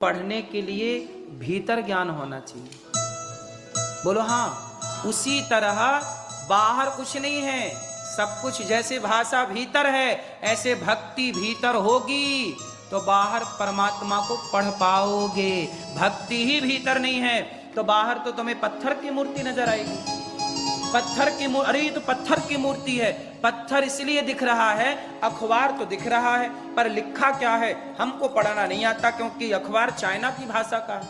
पढ़ने के लिए भीतर ज्ञान होना चाहिए। बोलो हाँ। उसी तरह बाहर कुछ नहीं है, सब कुछ जैसे भाषा भीतर है ऐसे भक्ति भीतर होगी तो बाहर परमात्मा को पढ़ पाओगे। भक्ति ही भीतर नहीं है तो बाहर तो तुम्हें पत्थर की मूर्ति नजर आएगी। पत्थर की मूर्ति, अरे ये तो पत्थर की मूर्ति है। पत्थर इसलिए दिख रहा है, अखबार तो दिख रहा है पर लिखा क्या है हमको पढ़ना नहीं आता, क्योंकि अखबार चाइना की भाषा का है।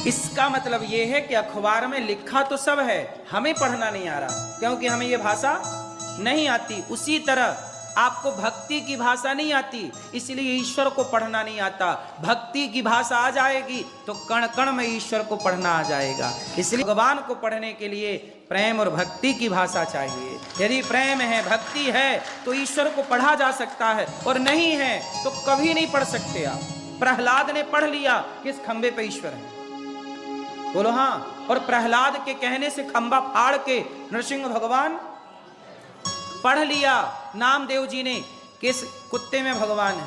इसका मतलब यह है कि अखबार में लिखा तो सब है, हमें पढ़ना नहीं आ रहा क्योंकि हमें यह भाषा नहीं आती। उसी तरह आपको भक्ति की भाषा नहीं आती इसलिए ईश्वर को पढ़ना नहीं आता। भक्ति की भाषा आ जाएगी तो कण कण में ईश्वर को पढ़ना आ जाएगा। इसलिए भगवान को पढ़ने के लिए प्रेम और भक्ति की भाषा चाहिए। यदि प्रेम है, भक्ति है तो ईश्वर को पढ़ा जा सकता है, और नहीं है तो कभी नहीं पढ़ सकते आप। प्रहलाद ने पढ़ लिया किस खंबे पे ईश्वर है, बोलो हाँ। और प्रहलाद के कहने से खंबा फाड़ के नरसिंह भगवान पढ़ लिया। नामदेव जी ने किस कुत्ते में भगवान है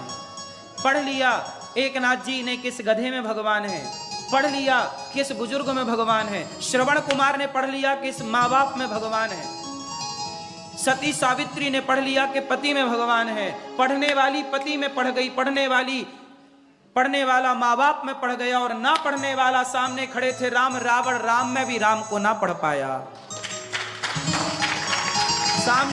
पढ़ लिया। एकनाथ जी ने किस गधे में भगवान है पढ़ लिया। किस बुजुर्ग में भगवान है। श्रवण कुमार ने पढ़ लिया किस माँ बाप में भगवान है। सती सावित्री ने पढ़ लिया कि पति में भगवान है। पढ़ने वाली पति में पढ़ गई, पढ़ने वाला माँ बाप में पढ़ गया, और ना पढ़ने वाला सामने खड़े थे राम रावण, राम में भी राम को ना पढ़ पाया। सामने